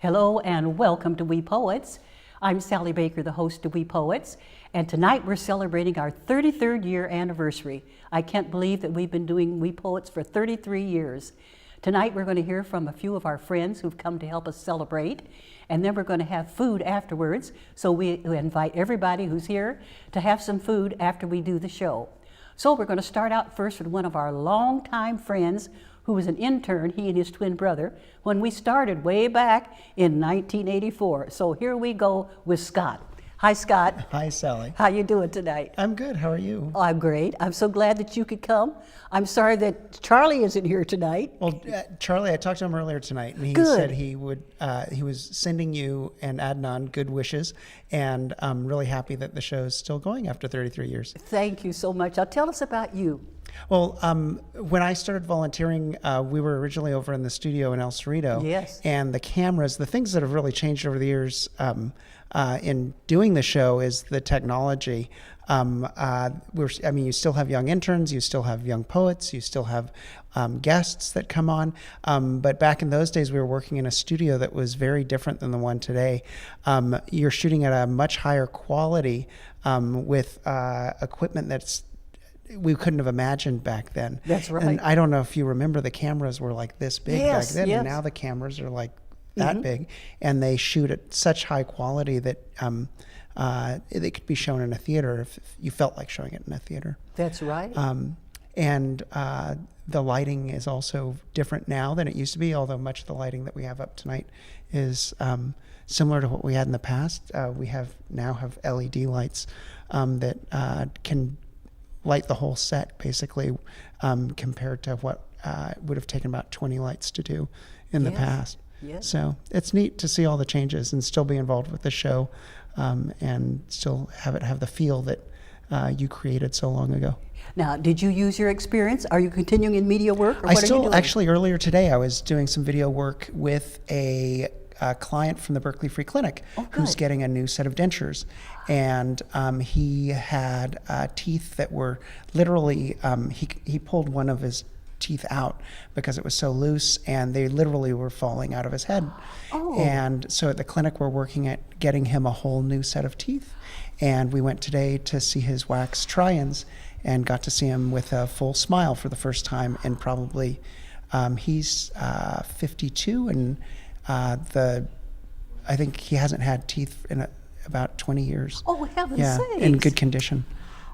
Hello and welcome to We Poets. I'm Sally Baker, the host of We Poets, and tonight we're celebrating our 33rd year anniversary. I can't believe that we've been doing We Poets for 33 years. Tonight we're going to hear from a few of our friends who've come to help us celebrate, and then we're going to have food afterwards, so we invite everybody who's here to have some food after we do the show. So we're going to start out first with one of our longtime friends who was an intern, he and his twin brother, when we started way back in 1984. So here we go with Scott. Hi, Scott. Hi, Sally. How you doing tonight? I'm good. How are you? Oh, I'm great. I'm so glad that you could come. I'm sorry that Charlie isn't here tonight. Well, Charlie, I talked to him earlier tonight, and he Good. said he was sending you and Adnan good wishes, and I'm really happy that the show's still going after 33 years. Thank you so much. Now tell us about you. Well, when I started volunteering, we were originally over in the studio in El Cerrito. Yes. And the cameras, the things that have really changed over the years in doing the show is the technology. You still have young interns, you still have young poets, you still have guests that come on. But back in those days, we were working in a studio that was very different than the one today. You're shooting at a much higher quality with equipment we couldn't have imagined back then. That's right. And I don't know if you remember, the cameras were like this big back then, yes. and now the cameras are like that big, and they shoot at such high quality that they could be shown in a theater if you felt like showing it in a theater. That's right. And the lighting is also different now than it used to be, although much of the lighting that we have up tonight is similar to what we had in the past. We now have LED lights that can light the whole set, basically, compared to what would have taken about 20 lights to do in the past. Yes. So it's neat to see all the changes and still be involved with the show, and still have the feel that you created so long ago. Now, did you use your experience? Are you continuing in media work, or what are you doing? Actually, earlier today, I was doing some video work with a client from the Berkeley Free Clinic who's getting a new set of dentures. And he had teeth that were literally, he pulled one of his teeth out because it was so loose, and they literally were falling out of his head. And so at the clinic, we're working at getting him a whole new set of teeth. And we went today to see his wax try-ins and got to see him with a full smile for the first time. And probably, he's 52, and I think he hasn't had teeth in about 20 years. Oh, heaven's sakes. In good condition.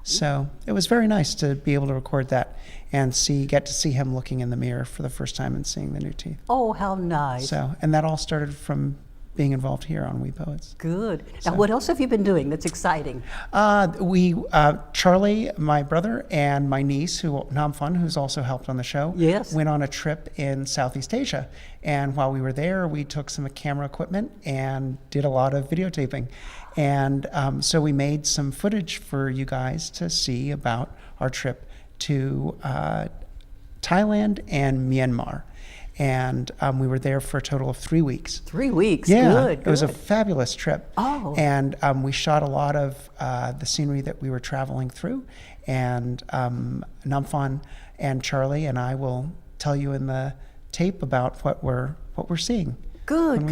So it was very nice to be able to record that and get to see him looking in the mirror for the first time and seeing the new teeth. Oh, how nice. So, and that all started from being involved here on We Poets. Good. Now, what else have you been doing that's exciting? Charlie, my brother, and my niece, Namfun, who's also helped on the show, went on a trip in Southeast Asia. And while we were there, we took some camera equipment and did a lot of videotaping. And so we made some footage for you guys to see about our trip to Thailand and Myanmar. And we were there for a total of 3 weeks. 3 weeks, yeah, good. It was a fabulous trip. Oh. And we shot a lot of the scenery that we were traveling through. And Namfon and Charlie and I will tell you in the tape about what we're seeing. Good.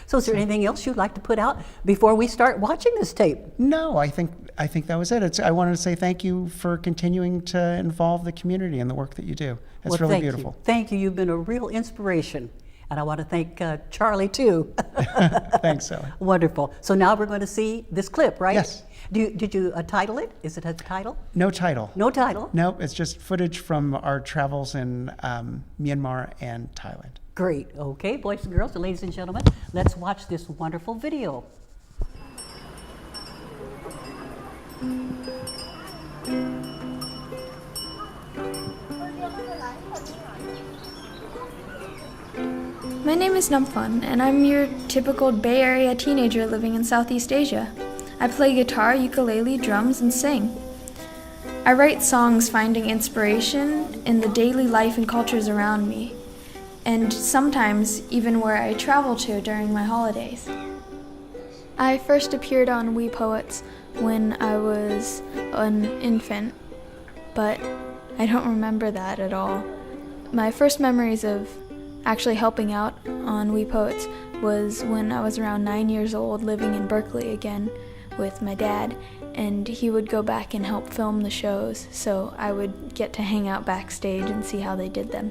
So is there anything else you'd like to put out before we start watching this tape? No, I think that was it. I wanted to say thank you for continuing to involve the community in the work that you do. It's really beautiful. Thank you. You've been a real inspiration. And I want to thank Charlie, too. Thanks, Sally. Wonderful. So now we're going to see this clip, right? Yes. Did you title it? Is it a title? No title. No title? No, it's just footage from our travels in Myanmar and Thailand. Great. Okay, boys and girls, ladies and gentlemen, let's watch this wonderful video. My name is Namfun, and I'm your typical Bay Area teenager living in Southeast Asia. I play guitar, ukulele, drums, and sing. I write songs finding inspiration in the daily life and cultures around me, and sometimes even where I travel to during my holidays. I first appeared on We Poets when I was an infant, but I don't remember that at all. My first memories of actually helping out on We Poets was when I was around 9 years old, living in Berkeley again with my dad, and he would go back and help film the shows, so I would get to hang out backstage and see how they did them.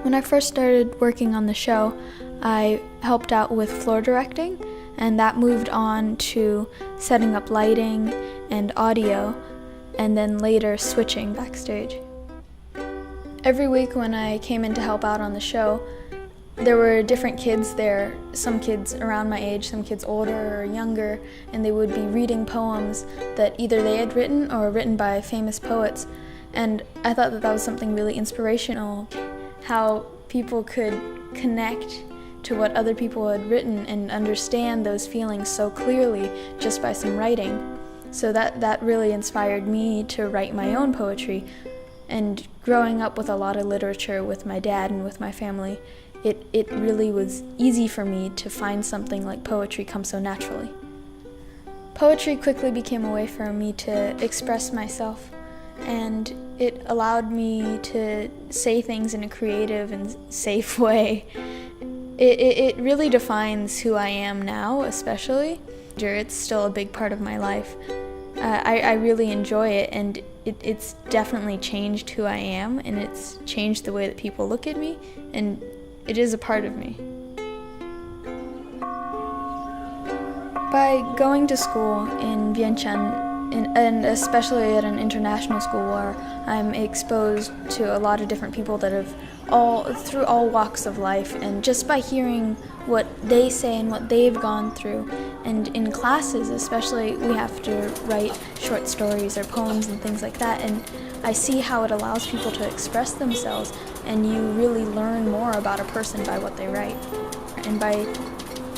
When I first started working on the show, I helped out with floor directing, and that moved on to setting up lighting and audio, and then later switching backstage. Every week when I came in to help out on the show, there were different kids there, some kids around my age, some kids older or younger, and they would be reading poems that either they had written or written by famous poets. And I thought that was something really inspirational, how people could connect to what other people had written and understand those feelings so clearly just by some writing. So that really inspired me to write my own poetry. And growing up with a lot of literature with my dad and with my family, it really was easy for me to find something like poetry come so naturally. Poetry quickly became a way for me to express myself, and it allowed me to say things in a creative and safe way. It really defines who I am now, especially. It's still a big part of my life. I really enjoy it, and it's definitely changed who I am, and it's changed the way that people look at me, and it is a part of me. By going to school in Vientiane, and especially at an international school where I'm exposed to a lot of different people that have through all walks of life, and just by hearing what they say and what they've gone through, and in classes especially, we have to write short stories or poems and things like that, and I see how it allows people to express themselves, and you really learn more about a person by what they write. And by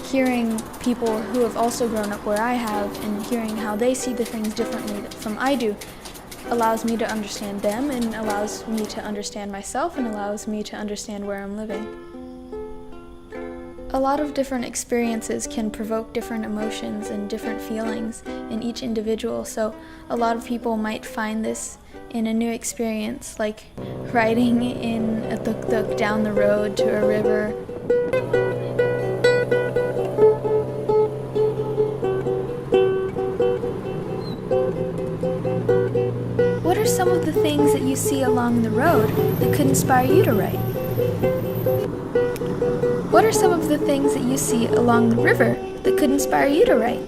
hearing people who have also grown up where I have, and hearing how they see the things differently from I do, allows me to understand them, and allows me to understand myself, and allows me to understand where I'm living. A lot of different experiences can provoke different emotions and different feelings in each individual, so a lot of people might find this in a new experience, like riding in a tuk-tuk down the road to a river. What are some of the things that you see along the road that could inspire you to write? What are some of the things that you see along the river that could inspire you to write?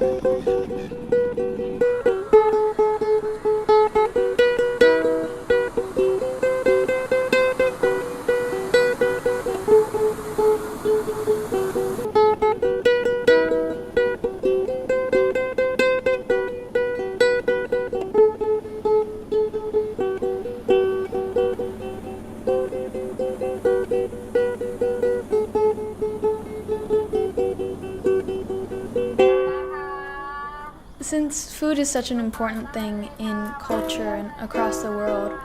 Since food is such an important thing in culture and across the world,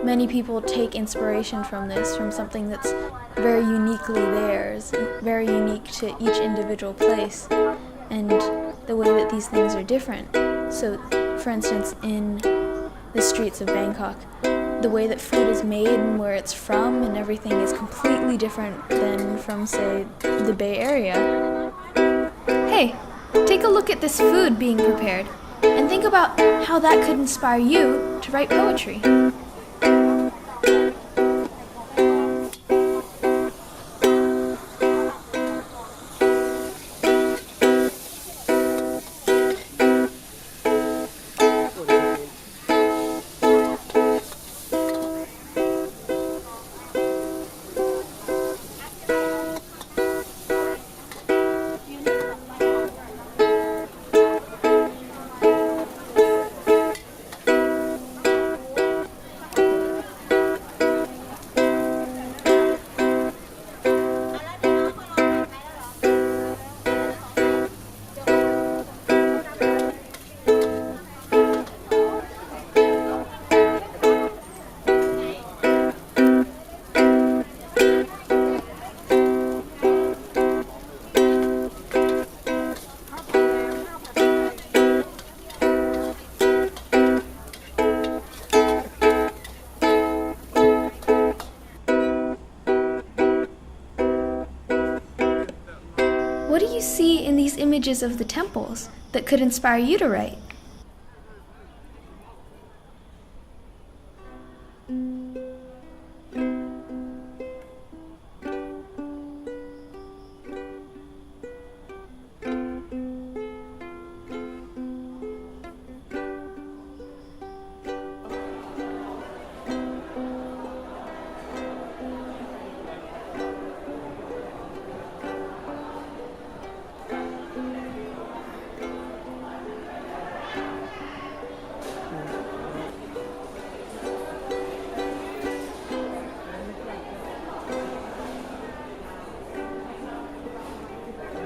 many people take inspiration from this, from something that's very uniquely theirs, very unique to each individual place, and the way that these things are different. So, for instance, in the streets of Bangkok, the way that food is made and where it's from and everything is completely different than from, say, the Bay Area. Hey! Take a look at this food being prepared, and think about how that could inspire you to write poetry. you see in these images of the temples that could inspire you to write?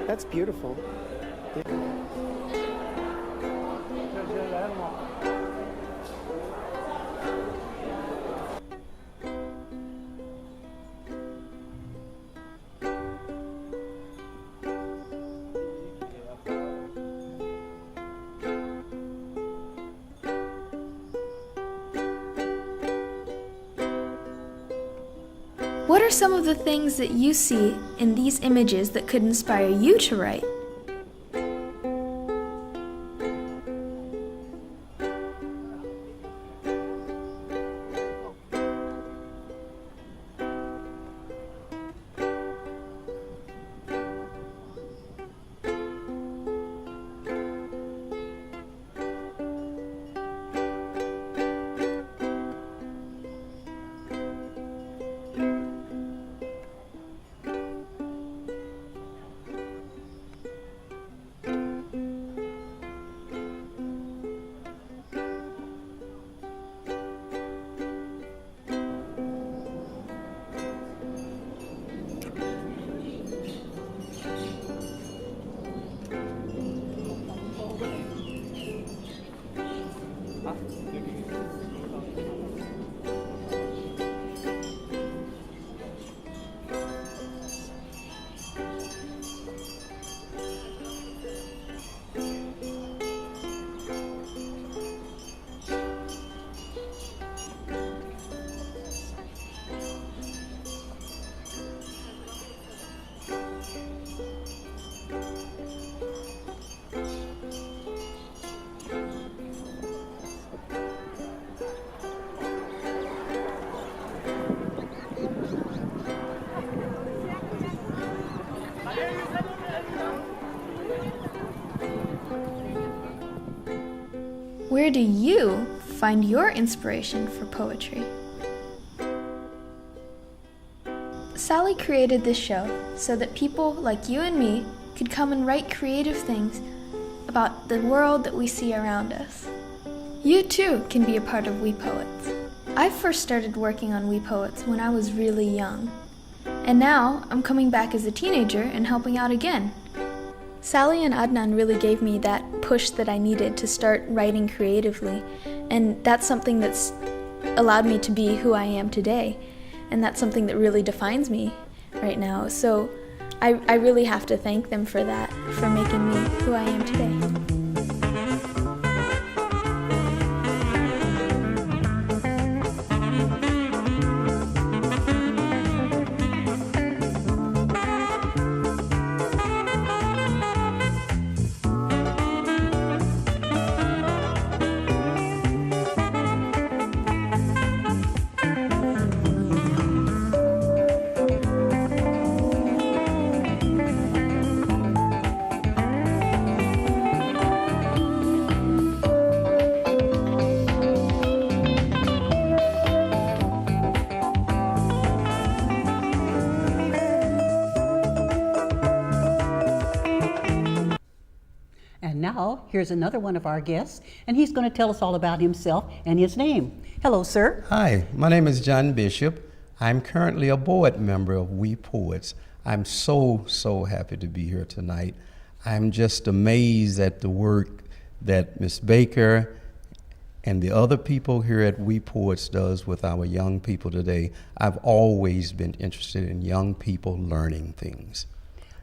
That's beautiful. What are some of the things that you see in these images that could inspire you to write? Where do you find your inspiration for poetry? Sally created this show so that people like you and me could come and write creative things about the world that we see around us. You too can be a part of We Poets. I first started working on We Poets when I was really young, and now I'm coming back as a teenager and helping out again. Sally and Adnan really gave me that push that I needed to start writing creatively, and that's something that's allowed me to be who I am today, and that's something that really defines me right now. So I really have to thank them for that, for making me who I am today. And now, here's another one of our guests, and he's going to tell us all about himself and his name. Hello, sir. Hi, my name is John Bishop. I'm currently a board member of We Poets. I'm so happy to be here tonight. I'm just amazed at the work that Ms. Baker and the other people here at We Poets does with our young people today. I've always been interested in young people learning things.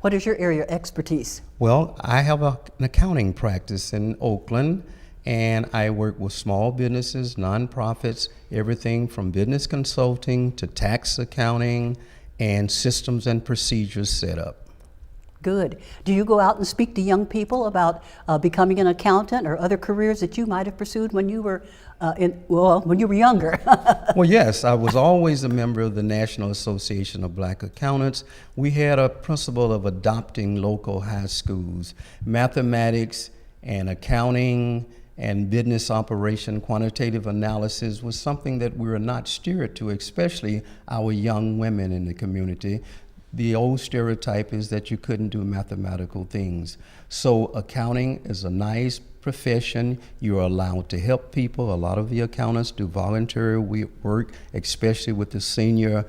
What is your area of expertise? Well, I have an accounting practice in Oakland, and I work with small businesses, nonprofits, everything from business consulting to tax accounting and systems and procedures set up. Good. Do you go out and speak to young people about becoming an accountant or other careers that you might have pursued when you were when you were younger? Well, yes, I was always a member of the National Association of Black Accountants. We had a principle of adopting local high schools. Mathematics and accounting and business operation quantitative analysis was something that we were not steered to, especially our young women in the community. The old stereotype is that you couldn't do mathematical things. So accounting is a nice profession. You're allowed to help people. A lot of the accountants do voluntary work, especially with the senior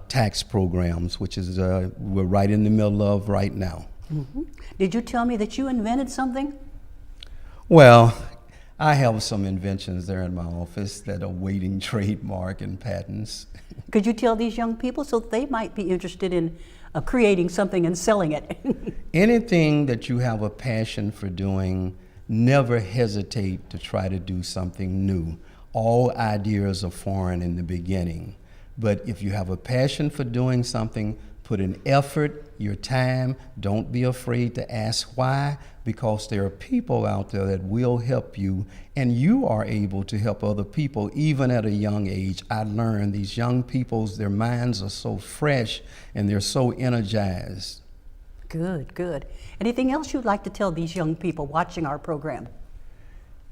tax programs, which is we're right in the middle of right now. Mm-hmm. Did you tell me that you invented something? Well, I have some inventions there in my office that are awaiting trademark and patents. Could you tell these young people so they might be interested in creating something and selling it? Anything that you have a passion for doing, never hesitate to try to do something new. All ideas are foreign in the beginning. But if you have a passion for doing something, put in effort, your time. Don't be afraid to ask why, because there are people out there that will help you, and you are able to help other people even at a young age. I learned these young people's, their minds are so fresh and they're so energized. Good, good. Anything else you'd like to tell these young people watching our program?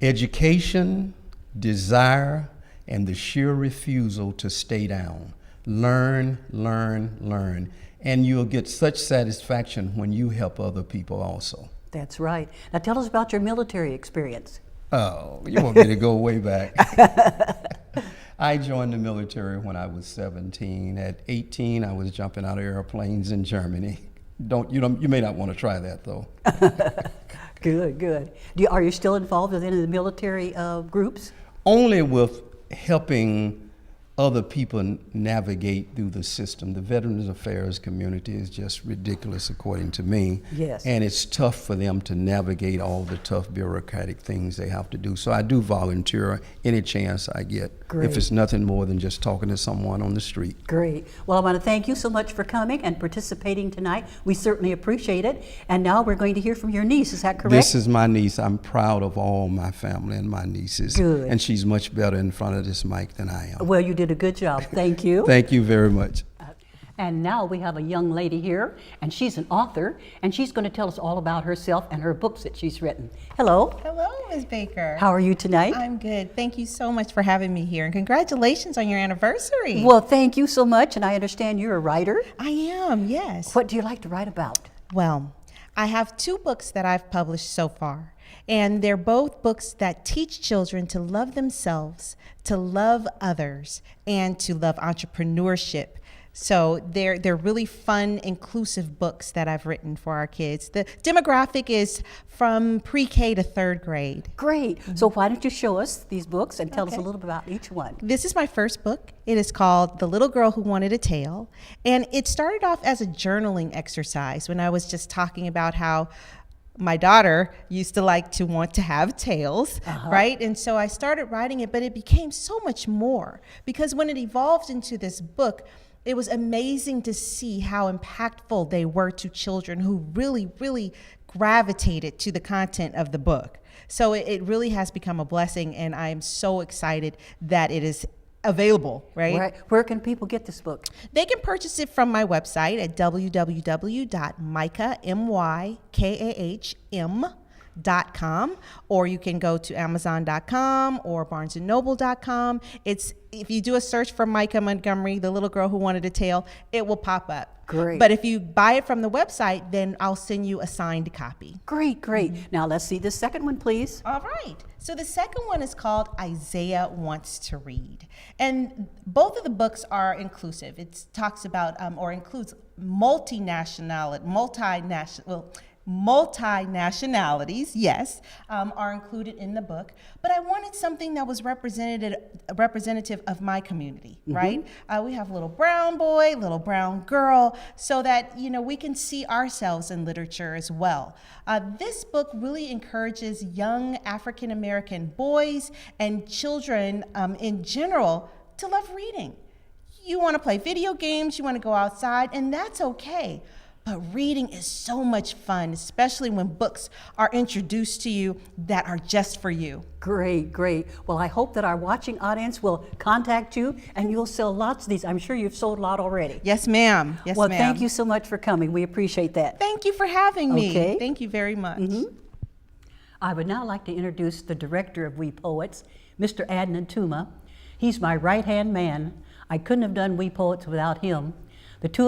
Education, desire, and the sheer refusal to stay down. Learn, learn, learn. And you'll get such satisfaction when you help other people also. That's right. Now tell us about your military experience. Oh, you want me to go way back? I joined the military when I was 17. At 18, I was jumping out of airplanes in Germany. You may not want to try that though. Good, good. Are you still involved with any of the military groups? Only with helping other people navigate through the system. The Veterans Affairs community is just ridiculous according to me. Yes. And it's tough for them to navigate all the tough bureaucratic things they have to do. So I do volunteer any chance I get. Great. If it's nothing more than just talking to someone on the street. Great. Well, I want to thank you so much for coming and participating tonight. We certainly appreciate it. And now we're going to hear from your niece, is that correct? This is my niece. I'm proud of all my family and my nieces. Good. And she's much better in front of this mic than I am. Well, you did a good job. Thank you. Thank you very much. And now we have a young lady here, and she's an author, and she's going to tell us all about herself and her books that she's written. Hello. Hello, Ms. Baker. How are you tonight? I'm good. Thank you so much for having me here, and congratulations on your anniversary. Well, thank you so much, and I understand you're a writer. I am, yes. What do you like to write about? Well, I have 2 books that I've published so far, and they're both books that teach children to love themselves, to love others, and to love entrepreneurship. So they're really fun, inclusive books that I've written for our kids. The demographic is from pre-K to 3rd grade. Great. So why don't you show us these books and tell us a little bit about each one? This is my first book. It is called The Little Girl Who Wanted a Tail. And it started off as a journaling exercise when I was just talking about how my daughter used to like to want to have tails, right? And so I started writing it, but it became so much more because when it evolved into this book, it was amazing to see how impactful they were to children who really, really gravitated to the content of the book. So it really has become a blessing, and I am so excited that it is available, right? Where can people get this book? They can purchase it from my website at www.micahim.com, or you can go to Amazon.com or BarnesandNoble.com. If you do a search for Micah Montgomery, the little girl who wanted a tail, it will pop up. Great. But if you buy it from the website, then I'll send you a signed copy. Great, great. Now let's see the second one, please. All right. So the second one is called Isaiah Wants to Read. And both of the books are inclusive. It talks about or includes multinationalities, yes, are included in the book. But I wanted something that was representative of my community, right? We have little brown boy, little brown girl, so that, we can see ourselves in literature as well. This book really encourages young African-American boys and children in general to love reading. You want to play video games, you want to go outside, and that's okay. But reading is so much fun, especially when books are introduced to you that are just for you. Great, great. Well, I hope that our watching audience will contact you and you'll sell lots of these. I'm sure you've sold a lot already. Yes, ma'am. Yes, Well, ma'am. thank you so much for coming. We appreciate that. Thank you for having me. Okay. Thank you very much. I would now like to introduce the director of We Poets, Mr. Adnan Tuma. He's my right-hand man. I couldn't have done We Poets without him. The two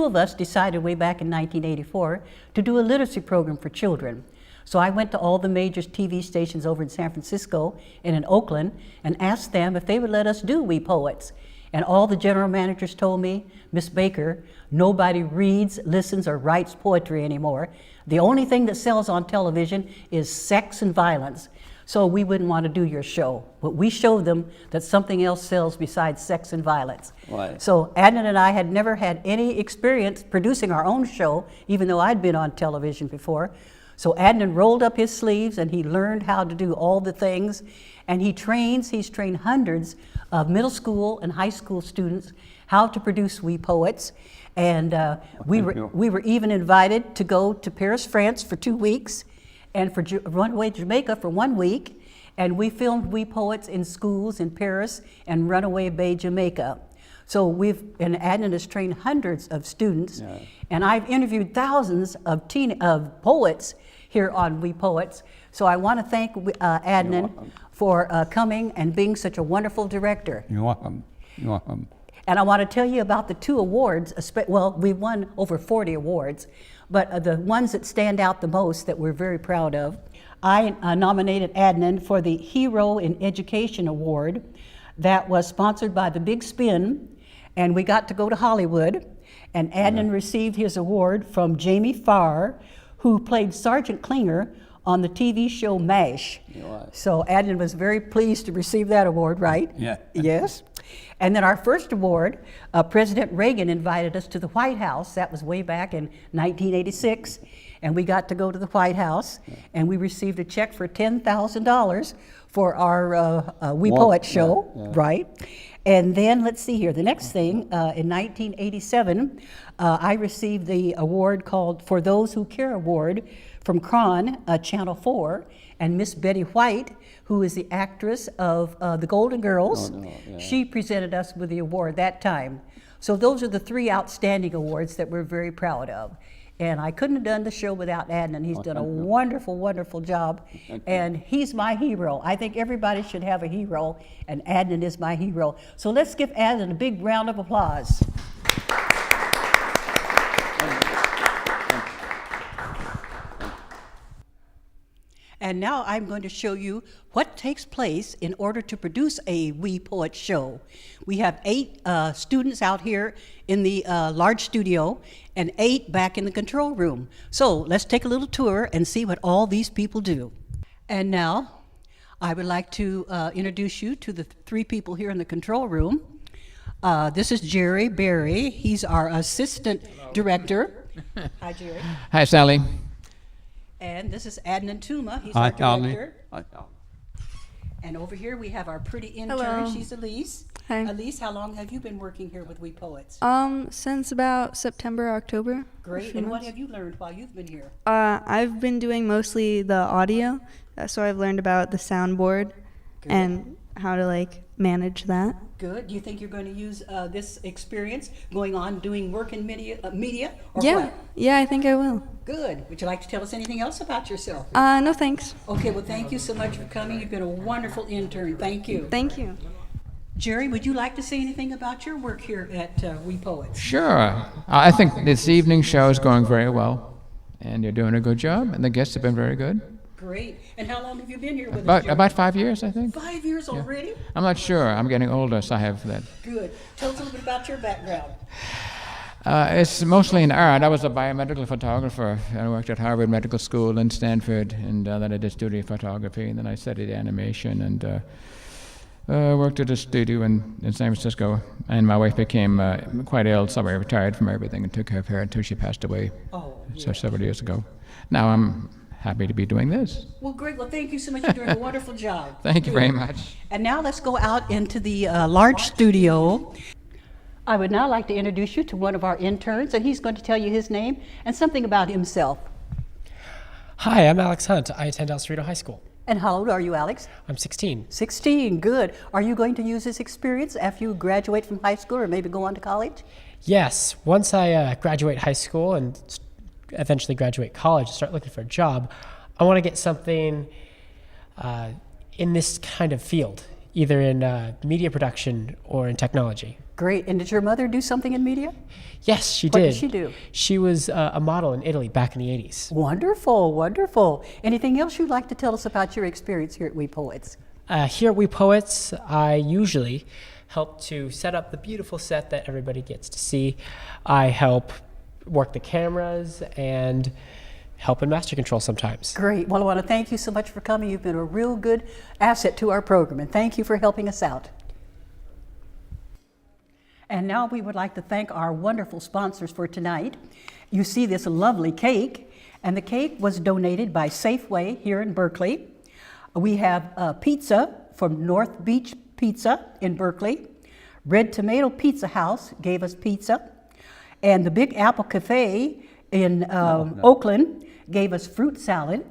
of us decided way back in 1984 to do a literacy program for children. So I went to all the major TV stations over in San Francisco and in Oakland and asked them if they would let us do We Poets. And all the general managers told me, Miss Baker, nobody reads, listens, or writes poetry anymore. The only thing that sells on television is sex and violence. So we wouldn't want to do your show. But we showed them that something else sells besides sex and violence. Right. So Adnan and I had never had any experience producing our own show, even though I'd been on television before. So Adnan rolled up his sleeves and he learned how to do all the things. And he's trained hundreds of middle school and high school students how to produce We Poets. And we were even invited to go to Paris, France for 2 weeks, and for Runaway Jamaica for 1 week. And we filmed We Poets in schools in Paris and Runaway Bay, Jamaica. So and Adnan has trained hundreds of students, and I've interviewed thousands of poets here on We Poets. So I want to thank Adnan for coming and being such a wonderful director. You're welcome. You're welcome. And I want to tell you about the 2 awards. Well, we won over 40 awards, but the ones that stand out the most that we're very proud of. I nominated Adnan for the Hero in Education Award that was sponsored by the Big Spin, and we got to go to Hollywood, and Adnan received his award from Jamie Farr, who played Sergeant Klinger on the TV show MASH. So Adnan was very pleased to receive that award, right? Yeah. Yes. And then our first award, President Reagan invited us to the White House. That was way back in 1986. And we got to go to the White House, and we received a check for $10,000 for our We Poets show, right? And then, let's see here, the next thing, in 1987, I received the award called For Those Who Care Award from KRON, Channel 4, and Miss Betty White, who is the actress of The Golden Girls, she presented us with the award that time. So those are the 3 outstanding awards that we're very proud of. And I couldn't have done the show without Adnan. He's done a wonderful, wonderful job. And he's my hero. I think everybody should have a hero, and Adnan is my hero. So let's give Adnan a big round of applause. And now I'm going to show you what takes place in order to produce a We Poets show. We have 8 students out here in the large studio and 8 back in the control room. So let's take a little tour and see what all these people do. And now I would like to introduce you to the 3 people here in the control room. This is Jerry Berry. He's our assistant director. Hi, Jerry. Hi, Sally. And this is Adnan Tuma. He's Hi, our Tommy. director. Hi, Tommy. And over here we have our pretty intern. Hello. She's Elise. Hi. Elise, how long have you been working here with We Poets? Since about September, October. Great. And what have you learned while you've been here? I've been doing mostly the audio, so I've learned about the soundboard and how to manage that. Good. Do you think you're going to use this experience going on doing work in media or Yeah, what? yeah, I think I will. Good. Would you like to tell us anything else about yourself? No thanks. Okay, well, thank you so much for coming. You've been a wonderful intern. Thank you. Thank you. Jerry, would you like to say anything about your work here at We Poets? Sure. I think this evening's show is going very well, and you're doing a good job, and the guests have been very good. Great. And how long have you been here with us, Jerry? About 5 years, I think. 5 years already? I'm not sure. I'm getting older, so I have that. Good. Tell us a little bit about your background. It's mostly in art. I was a biomedical photographer. I worked at Harvard Medical School in Stanford, and then I did studio photography, and then I studied animation, and worked at a studio in San Francisco. And my wife became quite ill, so I retired from everything and took care of her until she passed away several years ago. Now I'm happy to be doing this. Well, great. Well, thank you so much. You're doing a wonderful job. Thank you very much. And now let's go out into the large studio. I would now like to introduce you to one of our interns, and he's going to tell you his name and something about himself. Hi, I'm Alex Hunt. I attend El Cerrito High School. And how old are you, Alex? I'm 16. 16, good. Are you going to use this experience after you graduate from high school or maybe go on to college? Yes, once I graduate high school and eventually graduate college and start looking for a job, I want to get something in this kind of field, either in media production or in technology. Great. And did your mother do something in media? Yes, she What did. did she do? She was a model in Italy back in the 80s. Wonderful, wonderful. Anything else you'd like to tell us about your experience here at We Poets? Here at We Poets, I usually help to set up the beautiful set that everybody gets to see. I help work the cameras and help in master control sometimes. Great. Well, I want to thank you so much for coming. You've been a real good asset to our program, and thank you for helping us out. And now we would like to thank our wonderful sponsors for tonight. You see this lovely cake, and the cake was donated by Safeway here in Berkeley. We have pizza from North Beach Pizza in Berkeley. Red Tomato Pizza House gave us pizza. And the Big Apple Cafe in Oakland gave us fruit salad.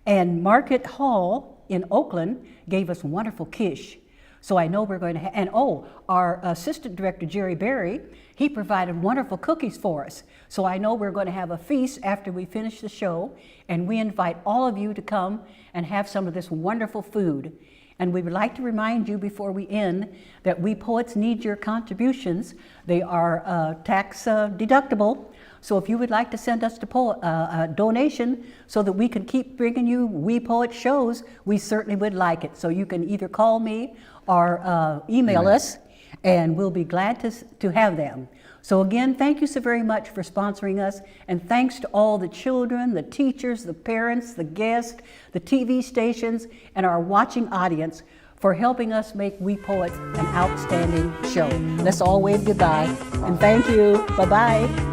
And Market Hall in Oakland gave us wonderful quiche. So I know we're going to have, and our assistant director, Jerry Berry, he provided wonderful cookies for us. So I know we're going to have a feast after we finish the show, and we invite all of you to come and have some of this wonderful food. And we would like to remind you before we end that We Poets need your contributions. They are tax deductible. So if you would like to send us a donation so that we can keep bringing you We Poets shows, we certainly would like it. So you can either call me or email us, and we'll be glad to have them. So again, thank you so very much for sponsoring us, and thanks to all the children, the teachers, the parents, the guests, the TV stations, and our watching audience for helping us make We Poets an outstanding show. Let's all wave goodbye, and thank you. Bye-bye.